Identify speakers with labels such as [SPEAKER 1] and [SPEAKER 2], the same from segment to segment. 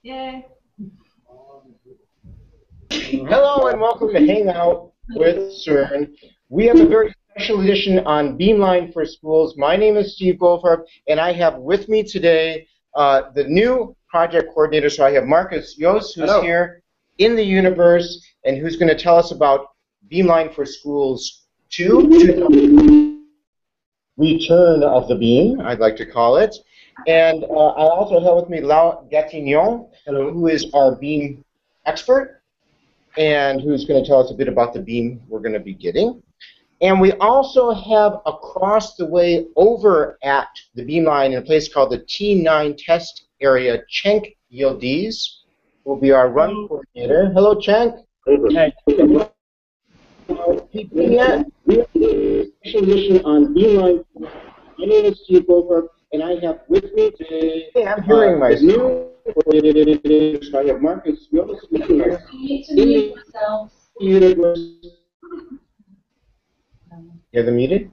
[SPEAKER 1] Yay.
[SPEAKER 2] Hello and welcome to Hangout with CERN. We have a very special edition on Beamline for Schools. My name is Steve Goldfarb, and I have with me today the new project coordinator. So I have Marcus Yost, who's here in the universe, and who's going to tell us about Beamline for Schools 2, Return of the Beam, I'd like to call it. And I also have with me Lau Gatignon, who is our Beam expert, and who's going to tell us a bit about the beam we're going to be getting. And we also have across the way over at the Beamline in a place called the T9 test area, Cenk Yildiz will be our run coordinator. Hello, Cenk. Hey. Special edition on Beamline. My name is Steve Goldfarb, and I have with me today. Hey, I'm hearing myself. So I have Marcus Yost here in the universe. You have them muted?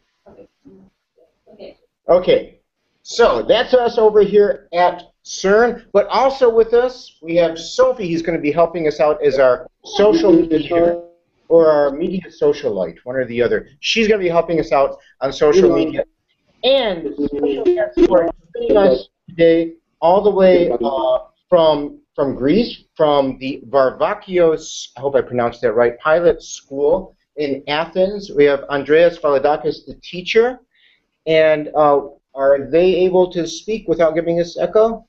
[SPEAKER 1] Okay.
[SPEAKER 2] Okay. So that's us over here at CERN, but also with us we have Sophie, who's going to be helping us out as our social media or our media socialite, one or the other. She's going to be helping us out on social media. And special guests who are joining us today all the way from Greece, from the Varvakios, I hope I pronounced that right, Pilot School in Athens. We have Andreas Validakis, the teacher. And are they able to speak without giving us echo?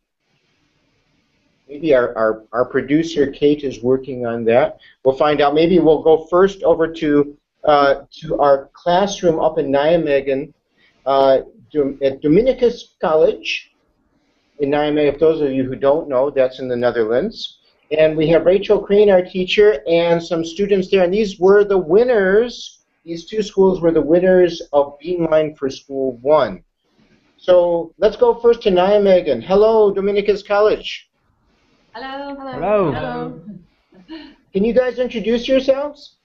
[SPEAKER 2] Maybe our producer, Kate, is working on that. We'll find out. Maybe we'll go first over to our classroom up in Nijmegen at Dominicus College in Nijmegen. For those of you who don't know, that's in the Netherlands. And we have Rachel Crane, our teacher, and some students there. And these were the winners. These two schools were the winners of Beamline for School 1. So let's go first to Nijmegen. Hello, Dominicus College.
[SPEAKER 1] Hello.
[SPEAKER 3] Hello.
[SPEAKER 1] Hello.
[SPEAKER 2] Can you guys introduce yourselves?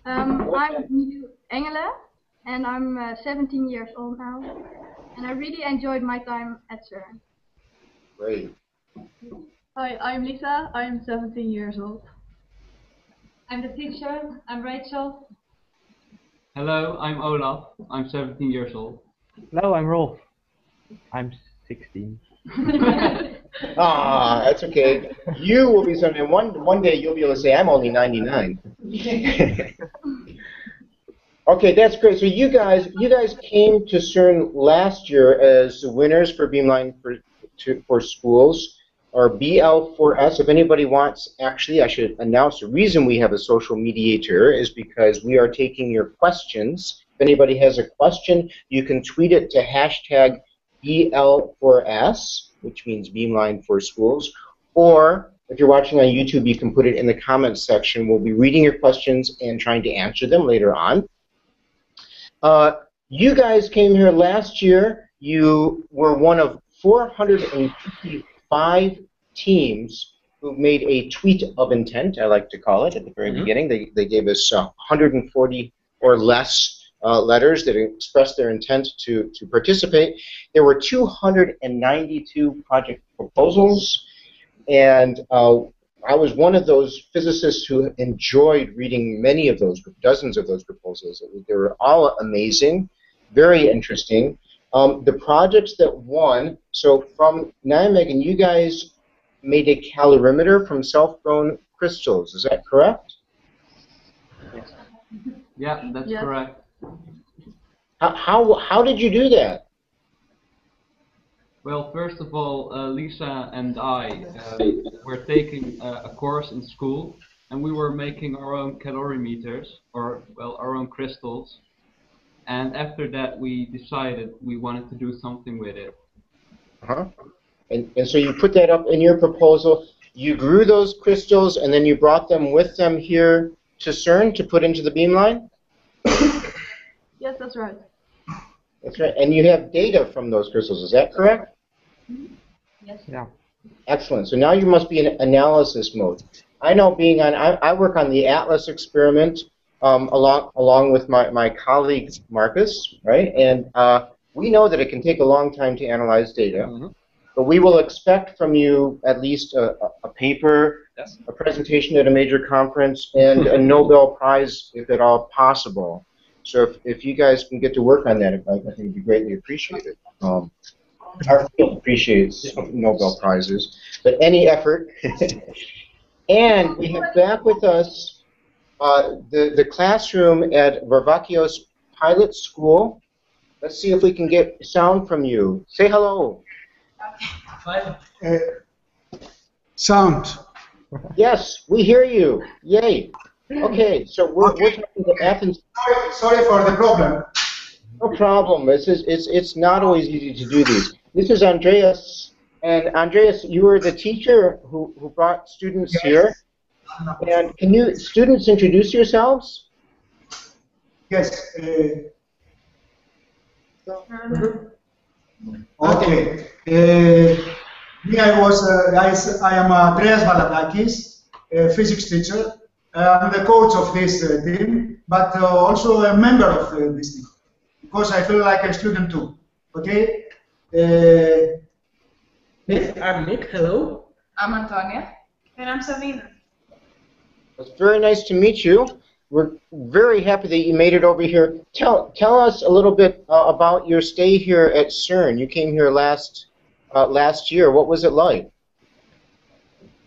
[SPEAKER 3] I'm Milu Engelen, and I'm 17 years old now, and I really enjoyed my time at CERN.
[SPEAKER 2] Great.
[SPEAKER 1] Hi, I'm Lisa. I'm 17 years old. I'm the teacher. I'm Rachel.
[SPEAKER 4] Hello, I'm Olaf. I'm 17 years old.
[SPEAKER 5] Hello, I'm Rolf. I'm 16.
[SPEAKER 2] Ah, that's okay. You will be something. One day you'll be able to say, I'm only 99. Okay, that's great. So you guys came to CERN last year as the winners for Beamline for Schools, or BL4S. If anybody wants, actually, I should announce the reason we have a social mediator is because we are taking your questions. If anybody has a question, you can tweet it to hashtag BL4S, which means Beamline for Schools, or if you're watching on YouTube, you can put it in the comments section. We'll be reading your questions and trying to answer them later on. You guys came here last year. You were one of 455 teams who made a tweet of intent, I like to call it, at the very beginning. They gave us 140 or less letters that expressed their intent to participate. There were 292 project proposals, and I was one of those physicists who enjoyed reading many of those, dozens of those proposals. They were all amazing, very interesting. The projects that won, so from Nijmegen, you guys made a calorimeter from self-grown crystals. Is that correct?
[SPEAKER 4] Yes. Yeah, that's correct.
[SPEAKER 2] How did you do that?
[SPEAKER 4] Well, first of all, Lisa and I were taking a course in school, and we were making our own calorimeters, or, well, our own crystals. And after that, we decided we wanted to do something with it.
[SPEAKER 2] And so you put that up in your proposal. You grew those crystals, and then you brought them with them here to CERN to put into the Beamline?
[SPEAKER 3] Yes, that's right.
[SPEAKER 2] That's right. And you have data from those crystals. Is that correct?
[SPEAKER 1] Yes.
[SPEAKER 5] Yeah.
[SPEAKER 2] Excellent. So now you must be in analysis mode. I know being on, I work on the Atlas experiment along with my colleague Marcus, right? And we know that it can take a long time to analyze data. but we will expect from you at least a paper, a presentation at a major conference, and a Nobel Prize, if at all possible. So if you guys can get to work on that, I think it would be greatly appreciated. Our field appreciates Nobel Prizes, but any effort. And we have back with us the classroom at Varvakios Pilot School. Let's see if we can get sound from you. Say hello.
[SPEAKER 6] Sound.
[SPEAKER 2] Yes, we hear you. Yay. Okay, so we're talking to Athens.
[SPEAKER 6] Sorry for the problem.
[SPEAKER 2] No problem. It's not always easy to do these. This is Andreas, and Andreas, you were the teacher who brought students here. And can you students introduce yourselves?
[SPEAKER 6] Yes. Okay. Me, I am Andreas Varvakios, a physics teacher. I'm the coach of this team, but also a member of this team, because I feel like a student too. Okay?
[SPEAKER 7] I'm Nick, hello.
[SPEAKER 8] I'm Antonia. And I'm Savina.
[SPEAKER 2] It's very nice to meet you. We're very happy that you made it over here. Tell us a little bit about your stay here at CERN. You came here last year. What was it like?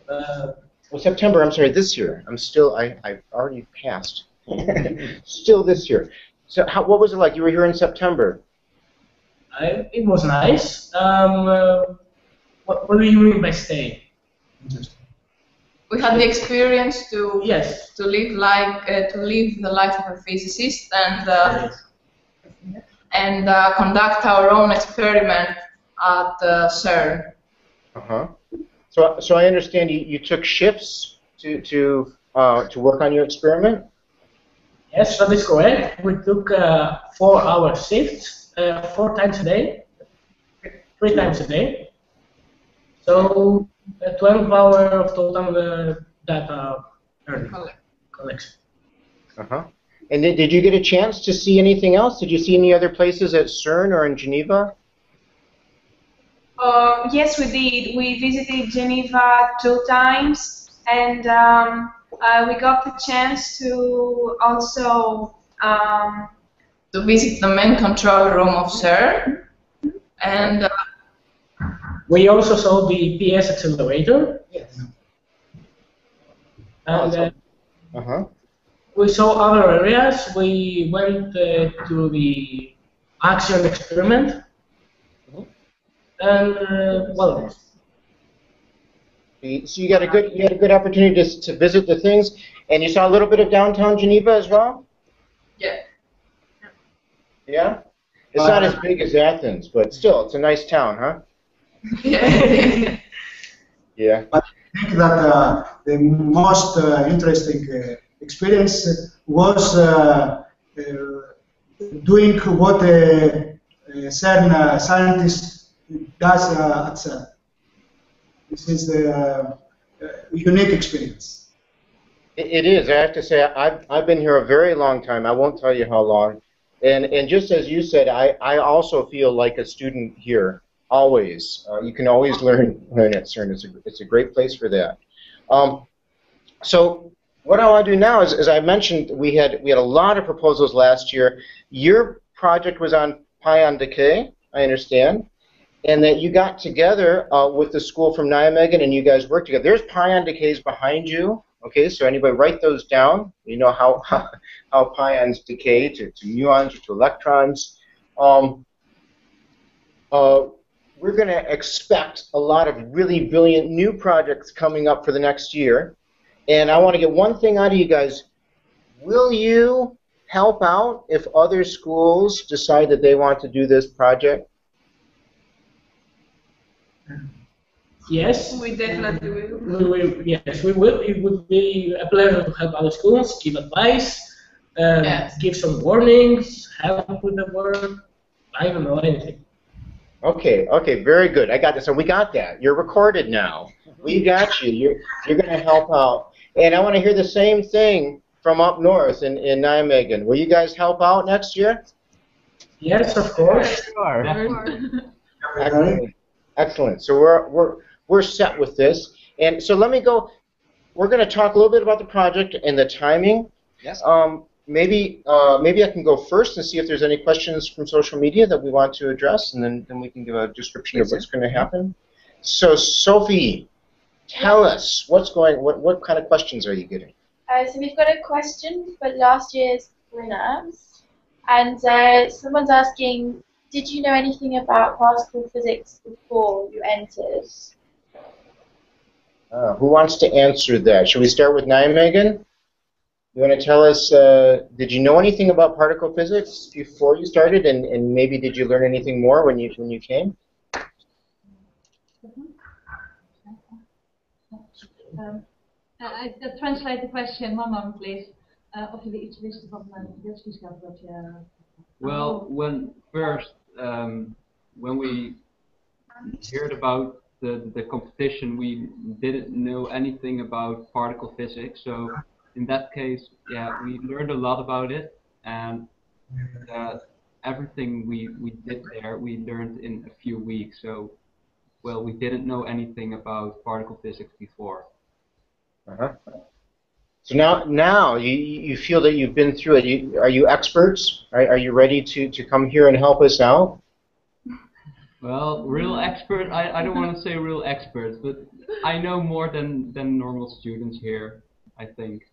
[SPEAKER 2] Well, September. I'm sorry, this year. I've already passed. Still this year. So, what was it like? You were here in September.
[SPEAKER 7] It was nice. What do you mean by stay?
[SPEAKER 8] We had the experience to
[SPEAKER 7] Yes.
[SPEAKER 8] to live the life of a physicist and conduct our own experiment at CERN.
[SPEAKER 2] So I understand you took shifts to work on your experiment.
[SPEAKER 7] Yes, that is correct. We took 4-hour shifts, 4 times a day, 3 times a day. So 12 hours of total data collection.
[SPEAKER 2] And did you get a chance to see anything else? Did you see any other places at CERN or in Geneva?
[SPEAKER 9] Yes, we did. We visited Geneva 2 times, and we got the chance to also
[SPEAKER 8] To visit the main control room of CERN, and
[SPEAKER 7] we also saw the PS accelerator. Yes. And we saw other areas. We went to the action experiment. And well.
[SPEAKER 2] So you had a good opportunity to visit the things, and you saw a little bit of downtown Geneva as well.
[SPEAKER 8] Yeah.
[SPEAKER 2] Yeah. It's not as big as Athens, but still, it's a nice town, huh?
[SPEAKER 8] Yeah.
[SPEAKER 2] Yeah.
[SPEAKER 6] I think that the most interesting experience was doing what CERN scientist does at CERN. This is a unique experience.
[SPEAKER 2] It is. I have to say, I've been here a very long time. I won't tell you how long. And just as you said, I also feel like a student here. Always. You can always learn at CERN. It's a great place for that. So what I want to do now is, as I mentioned, we had a lot of proposals last year. Your project was on pion decay, I understand, and that you got together with the school from Nijmegen and you guys worked together. There's pion decays behind you. Okay, so anybody write those down. You know how pions decay to muons or to electrons. We're going to expect a lot of really brilliant new projects coming up for the next year. And I want to get one thing out of you guys. Will you help out if other schools decide that they want to do this project?
[SPEAKER 7] Yes.
[SPEAKER 8] We definitely will.
[SPEAKER 7] Yes, we will. It would be a pleasure to help other schools, give advice, give some warnings, help with the work. I don't know anything.
[SPEAKER 2] Okay, very good. I got this. So we got that. You're recorded now. We got you. You're going to help out. And I want to hear the same thing from up north in Nijmegen. Will you guys help out next year?
[SPEAKER 7] Yes, of course.
[SPEAKER 5] Sure.
[SPEAKER 2] Excellent. Excellent. So we're set with this. And so let me go. We're going to talk a little bit about the project and the timing.
[SPEAKER 10] Yes.
[SPEAKER 2] Maybe I can go first and see if there's any questions from social media that we want to address, and then we can give a description of what's going to happen. So Sophie, tell us what kind of questions are you getting?
[SPEAKER 11] So we've got a question for last year's winners, and someone's asking, did you know anything about particle physics before you entered?
[SPEAKER 2] Who wants to answer that? Should we start with Nijmegen? You want to tell us, did you know anything about particle physics before you started, and maybe did you learn anything more when you came?
[SPEAKER 1] I translate the question. One moment, please. Of jullie iets wisten van deeltjeswetenschap dat je...
[SPEAKER 4] Well, when we heard about the competition, we didn't know anything about particle physics. So in that case, yeah, we learned a lot about it, and everything we did there, we learned in a few weeks. So, well, we didn't know anything about particle physics before.
[SPEAKER 2] So now you feel that you've been through it. Are you experts? Are you ready to come here and help us out?
[SPEAKER 4] Well, real expert, I don't want to say real experts, but I know more than normal students here, I think.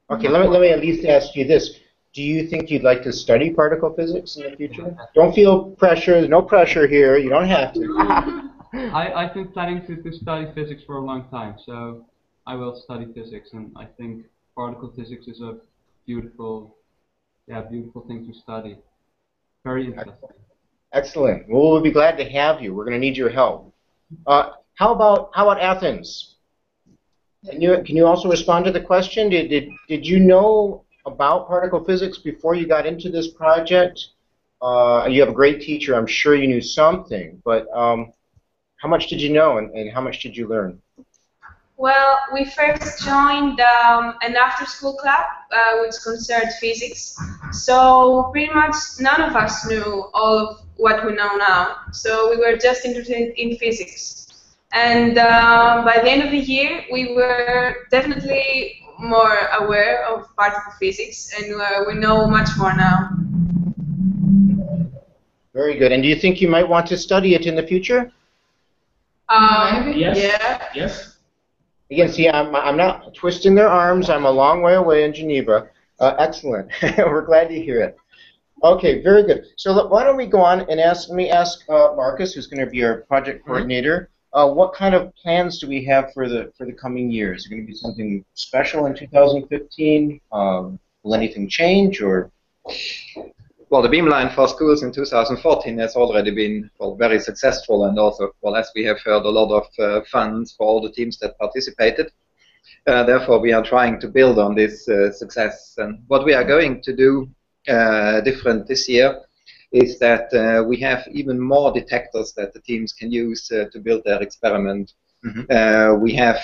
[SPEAKER 2] Okay, let me at least ask you this. Do you think you'd like to study particle physics in the future? Don't feel pressure. There's no pressure here. You don't have to.
[SPEAKER 4] I've been planning to study physics for a long time, so I will study physics, and I think particle physics is a beautiful thing to study. Very interesting.
[SPEAKER 2] Excellent. Well, we'll be glad to have you. We're going to need your help. How about Athens? Can you also respond to the question? Did you know about particle physics before you got into this project? You have a great teacher. I'm sure you knew something, but how much did you know, and how much did you learn?
[SPEAKER 9] Well, we first joined an after-school club which concerned physics. So pretty much none of us knew all of what we know now. So we were just interested in physics. And by the end of the year, we were definitely more aware of particle physics, and we know much more now.
[SPEAKER 2] Very good. And do you think you might want to study it in the future?
[SPEAKER 7] Yes.
[SPEAKER 9] Yeah.
[SPEAKER 7] Yes.
[SPEAKER 2] Again, see, I'm not twisting their arms. I'm a long way away in Geneva. Excellent. We're glad to hear it. Okay, very good. So why don't we go on and let me ask Marcus, who's going to be our project coordinator, what kind of plans do we have for the coming years? Is it going to be something special in 2015? Will anything change, or?
[SPEAKER 10] Well, the Beamline for schools in 2014 has already been very successful, and also, as we have heard, a lot of funds for all the teams that participated. Therefore, we are trying to build on this success. And what we are going to do different this year is that we have even more detectors that the teams can use to build their experiment. Mm-hmm. We have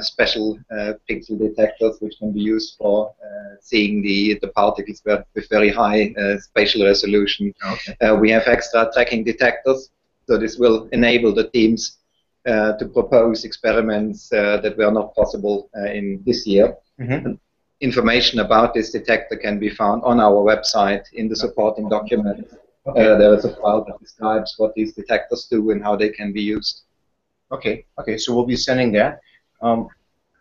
[SPEAKER 10] special pixel detectors which can be used for seeing the particles with very high spatial resolution. Okay. We have extra tracking detectors, so this will enable the teams to propose experiments that were not possible in this year. Mm-hmm. Information about this detector can be found on our website in the supporting document. Okay. There is a file that describes what these detectors do and how they can be used.
[SPEAKER 2] Okay, so we'll be sending that.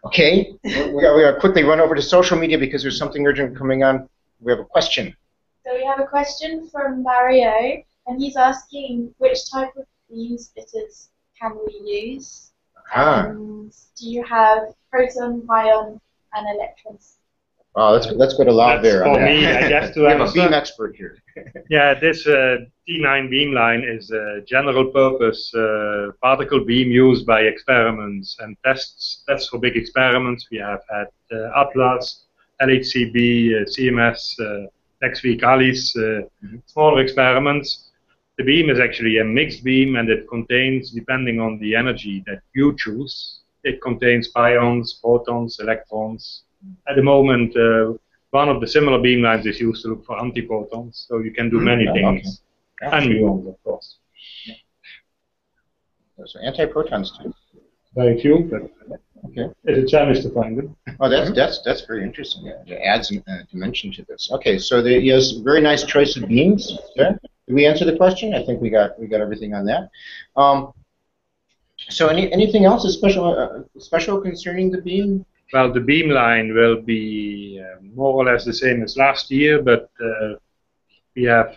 [SPEAKER 2] Okay, we gotta quickly run over to social media because there's something urgent coming on. We have a question.
[SPEAKER 11] So we have a question from Mario, and he's asking which type of beam splitters can we use? And do you have proton, ion, and electrons?
[SPEAKER 2] Oh, let's go to Lal there.
[SPEAKER 12] For me, I guess to
[SPEAKER 2] have a beam expert here.
[SPEAKER 12] Yeah, this T9 Beamline is a general purpose particle beam used by experiments and tests. That's for big experiments. We have had Atlas, LHCb, CMS, next week ALICE, smaller experiments. The beam is actually a mixed beam, and it contains, depending on the energy that you choose, it contains pions, protons, electrons. At the moment, one of the similar beamlines is used to look for antiprotons, so you can do many things, and muons, of course.
[SPEAKER 2] So anti-protons too.
[SPEAKER 12] Very few, but
[SPEAKER 2] okay.
[SPEAKER 12] It's a challenge to find them.
[SPEAKER 2] Oh, that's very interesting. It adds a dimension to this. Okay, so yes, very nice choice of beams. Okay. Did we answer the question? I think we got everything on that. So anything else special concerning the beam?
[SPEAKER 12] Well, the beamline will be more or less the same as last year, but we have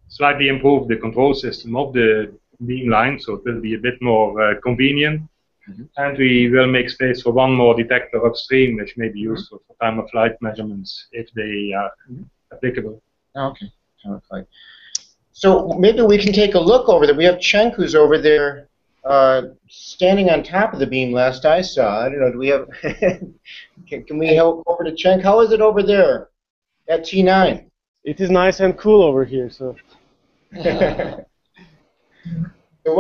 [SPEAKER 12] slightly improved the control system of the beamline, so it will be a bit more convenient. Mm-hmm. And we will make space for one more detector upstream, which may be useful for time-of-flight measurements if they are applicable.
[SPEAKER 2] Okay, time-of-flight. So maybe we can take a look over there. We have Cenk, who's over there standing on top of the beam last I saw. I don't know, do we have... can we help over to Cenk? How is it over there at T9?
[SPEAKER 13] It is nice and cool over here, so...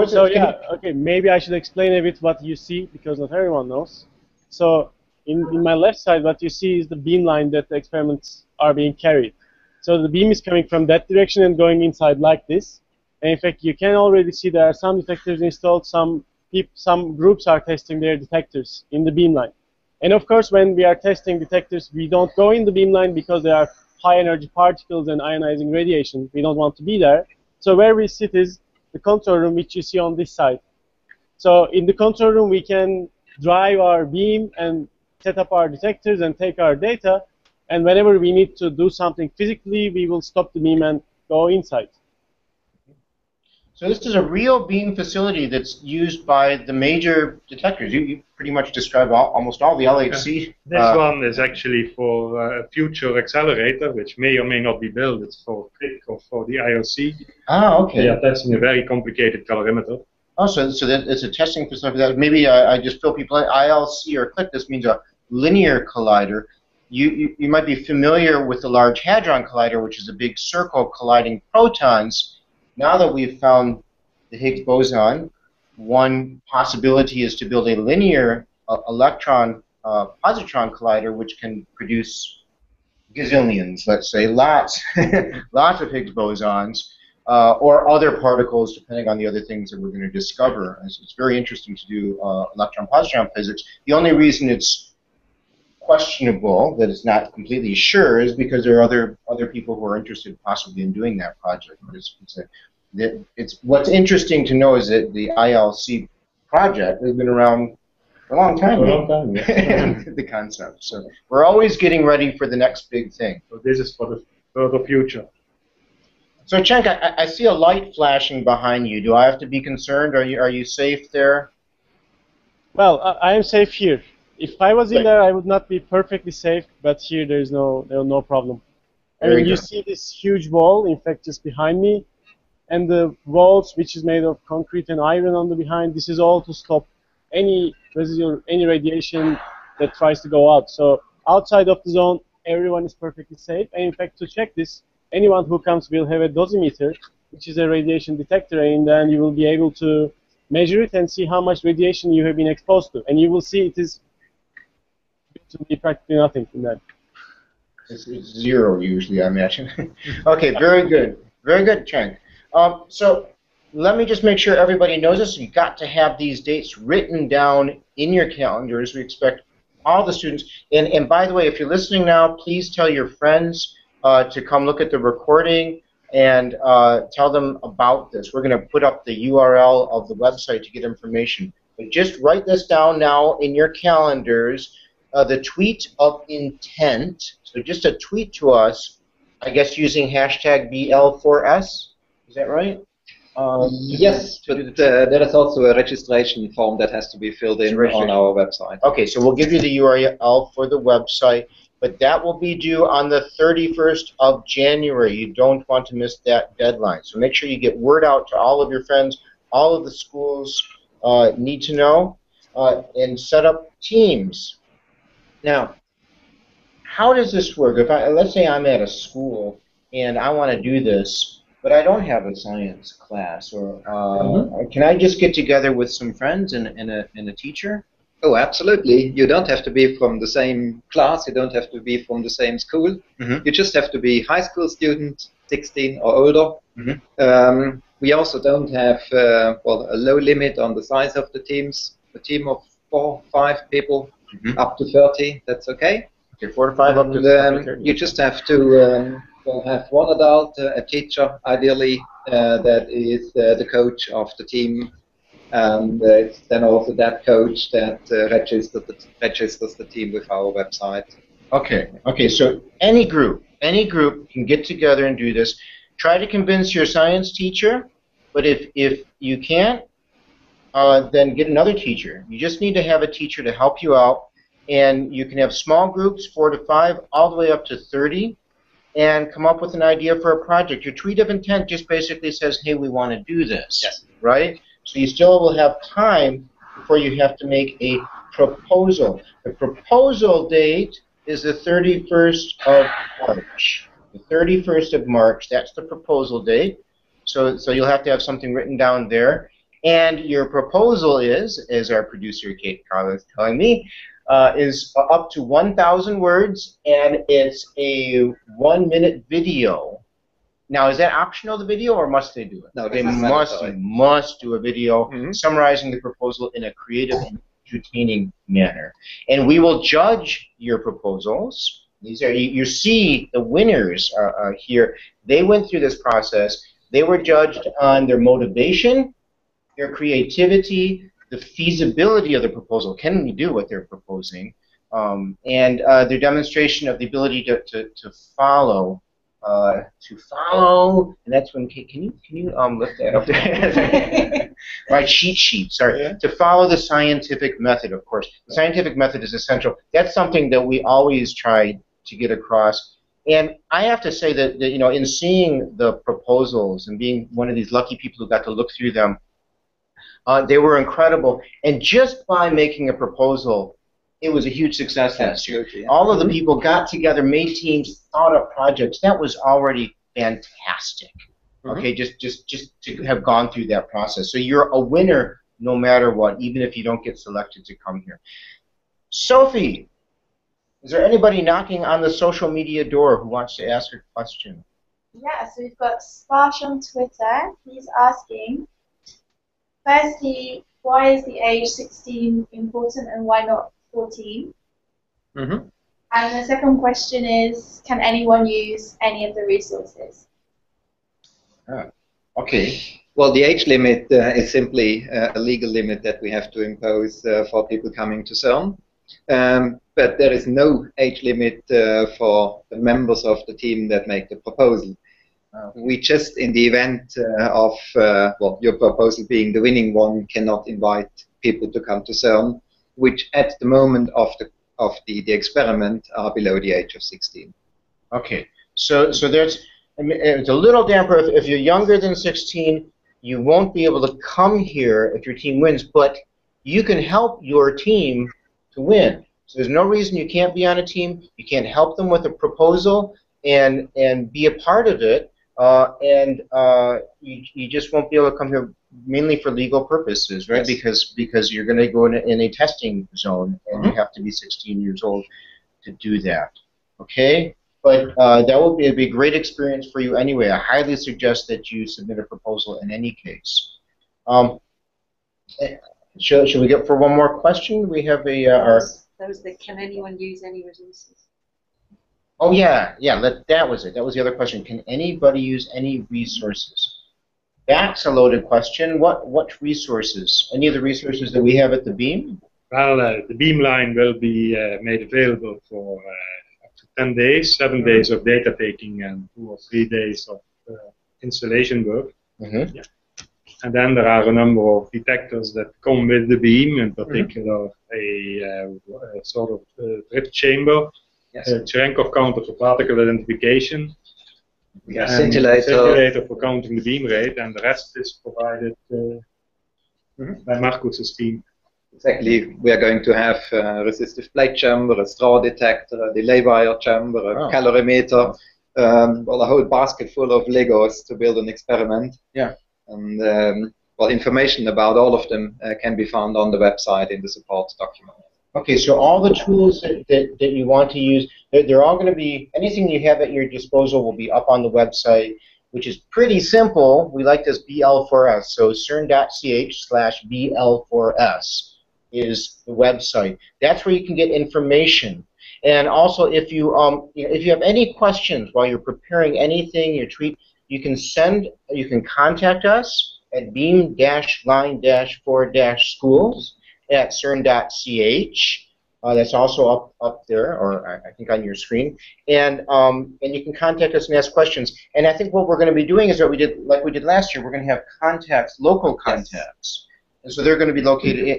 [SPEAKER 13] So yeah, okay, maybe I should explain a bit what you see, because not everyone knows. So in my left side, what you see is the beamline that the experiments are being carried. So the beam is coming from that direction and going inside like this. And in fact, you can already see there are some detectors installed, some groups are testing their detectors in the beamline. And of course, when we are testing detectors, we don't go in the beamline because there are high energy particles and ionizing radiation. We don't want to be there. So where we sit is the control room, which you see on this side. So in the control room, we can drive our beam and set up our detectors and take our data. And whenever we need to do something physically, we will stop the beam and go inside.
[SPEAKER 2] So this is a real beam facility that's used by the major detectors. You pretty much describe almost all the LHC.
[SPEAKER 12] This one is actually for a future accelerator, which may or may not be built. It's for CLIC or for the IOC.
[SPEAKER 2] Ah, okay.
[SPEAKER 12] Yeah, testing a very complicated calorimeter.
[SPEAKER 2] Oh, so that it's a testing facility. That maybe I just fill people in. ILC or CLIC, this means a linear collider. You might be familiar with the Large Hadron Collider, which is a big circle colliding protons. Now that we've found the Higgs boson, one possibility is to build a linear electron-positron collider, which can produce gazillions, let's say, lots of Higgs bosons, or other particles, depending on the other things that we're going to discover. And so it's very interesting to do electron-positron physics. The only reason it's questionable, that it's not completely sure, is because there are other people who are interested possibly in doing that project. But what's interesting to know is that the ILC project has been around for a long time. The concept. So we're always getting ready for the next big thing.
[SPEAKER 12] So this is for the future.
[SPEAKER 2] So Cenk, I see a light flashing behind you. Do I have to be concerned? Are you safe there?
[SPEAKER 13] Well, I am safe here. If I was in there, I would not be perfectly safe, but here there's no problem. I mean, you see this huge wall, in fact, just behind me, and the walls, which is made of concrete and iron on the behind, this is all to stop any residual, any radiation that tries to go out. So outside of the zone, everyone is perfectly safe. And in fact, to check this, anyone who comes will have a dosimeter, which is a radiation detector, and then you will be able to measure it and see how much radiation you have been exposed to. And you will see it is to be practically nothing in that.
[SPEAKER 2] It's zero usually, I imagine. Okay, very good. Very good, Cenk. So let me just make sure everybody knows this. You've got to have these dates written down in your calendars. We expect all the students. And by the way, if you're listening now, please tell your friends to come look at the recording and tell them about this. We're going to put up the URL of the website to get information. But just write this down now in your calendars. The tweet of intent, so just a tweet to us, I guess using hashtag BL4S, is that right?
[SPEAKER 10] Yes, but there is also a registration form that has to be filled in on our website.
[SPEAKER 2] Okay, so we'll give you the URL for the website, but that will be due on the 31st of January. You don't want to miss that deadline. So make sure you get word out to all of your friends. All of the schools need to know and set up teams. Now, how does this work? If let's say I'm at a school and I want to do this, but I don't have a science class, or can I just get together with some friends and a teacher?
[SPEAKER 10] Oh, absolutely. You don't have to be from the same class. You don't have to be from the same school. You just have to be high school student, 16 or older. We also don't have well, a low limit on the size of the teams. A team of 4, 5 people, up to 30, that's okay.
[SPEAKER 2] Okay, 4 to 5
[SPEAKER 10] and,
[SPEAKER 2] up to 30.
[SPEAKER 10] You just have to well, have one adult, a teacher, ideally, that is the coach of the team. And it's then also that coach that registers the team with our website.
[SPEAKER 2] Okay, okay, so any group can get together and do this. Try to convince your science teacher, but if you can't, then get another teacher. You just need to have a teacher to help you out, and you can have small groups, 4 to 5, all the way up to 30, and come up with an idea for a project. Your tweet of intent just basically says, hey, we want to do this,
[SPEAKER 10] yes.
[SPEAKER 2] Right? So you still will have time before you have to make a proposal. The proposal date is the 31st of March. The 31st of March, that's the proposal date. So you'll have to have something written down there. And your proposal is, as our producer Kate Carla is telling me, is up to 1,000 words, and it's a 1-minute video. Now, is that optional, the video, or must they do it?
[SPEAKER 10] No,
[SPEAKER 2] they must do a video summarizing the proposal in a creative and entertaining manner. And we will judge your proposals. These are, you see the winners here. They went through this process. They were judged on their motivation, their creativity, the feasibility of the proposal. Can we do what they're proposing? And their demonstration of the ability to follow. And that's when, can you lift that up there? Right, cheat sheet, sorry. Yeah. To follow the scientific method, of course. The scientific method is essential. That's something that we always try to get across. And I have to say that you know, in seeing the proposals and being one of these lucky people who got to look through them, they were incredible. And just by making a proposal, it was a huge success last year. Yeah. All of the people got together, made teams, thought up projects. That was already fantastic. Okay, just to have gone through that process. So you're a winner no matter what, even if you don't get selected to come here. Sophie, is there anybody knocking on the social media door who wants to ask a question?
[SPEAKER 11] Yeah, so we've got Sparsh on Twitter. He's asking, firstly, why is the age 16 important and why not 14? And the second question is, can anyone use any of the resources?
[SPEAKER 2] Okay.
[SPEAKER 10] Well, the age limit is simply a legal limit that we have to impose for people coming to CERN. But there is no age limit for the members of the team that make the proposal. We just, in the event of well, your proposal being the winning one, cannot invite people to come to CERN, which at the moment of the experiment are below the age of 16.
[SPEAKER 2] Okay, so there's, I mean, it's a little damper. If you're younger than 16, you won't be able to come here if your team wins, but you can help your team to win. So there's no reason you can't be on a team. You can't help them with a proposal and be a part of it, you just won't be able to come here mainly for legal purposes, right? Yes. Because you're going to go in a testing zone, and you have to be 16 years old to do that. Okay, but that will be a great experience for you anyway. I highly suggest that you submit a proposal in any case. Should we get for one more question? We have a
[SPEAKER 14] that was the, can anyone use any resources?
[SPEAKER 2] Oh yeah, that was it. That was the other question. Can anybody use any resources? That's a loaded question. What resources? Any of the resources that we have at the Beam?
[SPEAKER 12] Well, the Beamline will be made available for up to 10 days, 7 days of data taking and 2 or 3 days of installation work. Yeah. And then there are a number of detectors that come with the Beam, in particular a sort of drip chamber, a Cherenkov counter for particle identification,
[SPEAKER 10] a scintillator
[SPEAKER 12] for counting the beam rate, and the rest is provided by Marcus's team.
[SPEAKER 10] Exactly. We are going to have a resistive plate chamber, a straw detector, a delay wire chamber, a calorimeter, well, a whole basket full of Legos to build an experiment.
[SPEAKER 2] Yeah.
[SPEAKER 10] And well, information about all of them can be found on the website in the support document.
[SPEAKER 2] Okay, so all the tools that you want to use, they're all going to be, anything you have at your disposal will be up on the website, which is pretty simple. We like this BL4S. So cern.ch/BL4S is the website. That's where you can get information. And also, if you have any questions while you're preparing anything, your tweet, you can contact us at beam-line-4-schools@cern.ch. That's also up there, or I think on your screen. And you can contact us and ask questions. And I think what we're going to be doing is what we did last year. We're going to have local contacts. And so they're going to be located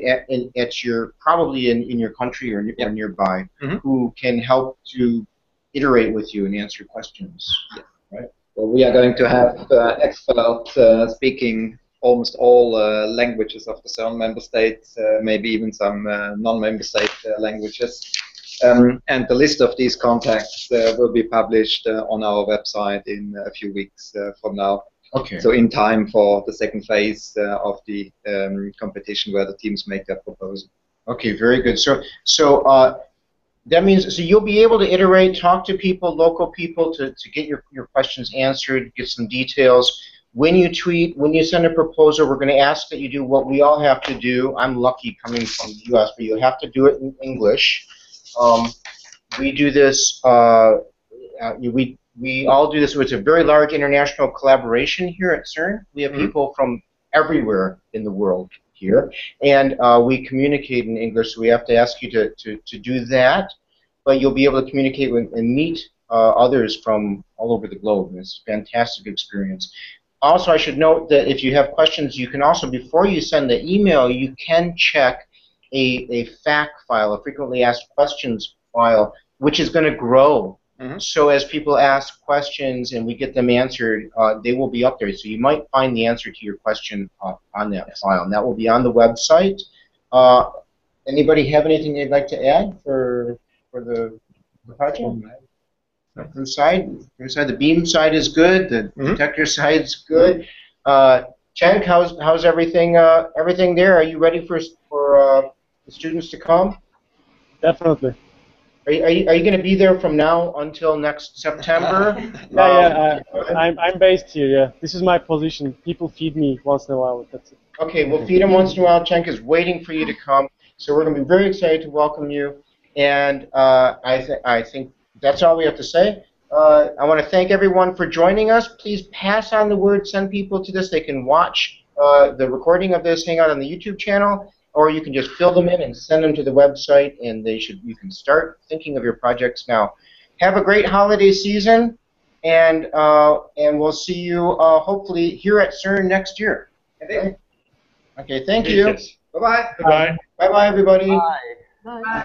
[SPEAKER 2] at your, probably in your country or nearby, who can help to iterate with you and answer questions. Yeah. Right?
[SPEAKER 10] Well, we are going to have experts speaking almost all languages of the CERN member states, maybe even some non-member state languages. And the list of these contacts will be published on our website in a few weeks from now.
[SPEAKER 2] Okay.
[SPEAKER 10] So in time for the second phase of the competition where the teams make their proposal.
[SPEAKER 2] Okay, very good. So that means you'll be able to iterate, talk to people, local people, to get your questions answered, get some details. When you tweet, when you send a proposal, we're going to ask that you do what we all have to do. I'm lucky coming from the U.S., but you have to do it in English. We do this. We all do this. It's a very large international collaboration here at CERN. We have people from everywhere in the world here, and we communicate in English. So we have to ask you to do that, but you'll be able to communicate with, and meet others from all over the globe. It's a fantastic experience. Also, I should note that if you have questions, you can also, before you send the email, you can check a FAQ file, a frequently asked questions file, which is going to grow. So as people ask questions and we get them answered, they will be up there. So you might find the answer to your question on that file, and that will be on the website. Anybody have anything they'd like to add for the project? From the beam side is good. The detector side is good. Chen, how's everything? Everything there? Are you ready for the students to come?
[SPEAKER 13] Definitely.
[SPEAKER 2] Are you going to be there from now until next September?
[SPEAKER 13] I'm based here. Yeah, this is my position. People feed me once in a while. That's it.
[SPEAKER 2] Okay, we'll feed them once in a while. Chen is waiting for you to come, so we're going to be very excited to welcome you. And I think that's all we have to say. I want to thank everyone for joining us. Please pass on the word. Send people to this. They can watch the recording of this Hangout on the YouTube channel, or you can just fill them in and send them to the website, and you can start thinking of your projects now. Have a great holiday season, and we'll see you hopefully here at CERN next year. Okay, thank you.
[SPEAKER 10] Bye-bye.
[SPEAKER 12] Bye-bye.
[SPEAKER 2] Bye-bye, everybody.
[SPEAKER 14] Bye.
[SPEAKER 3] Bye.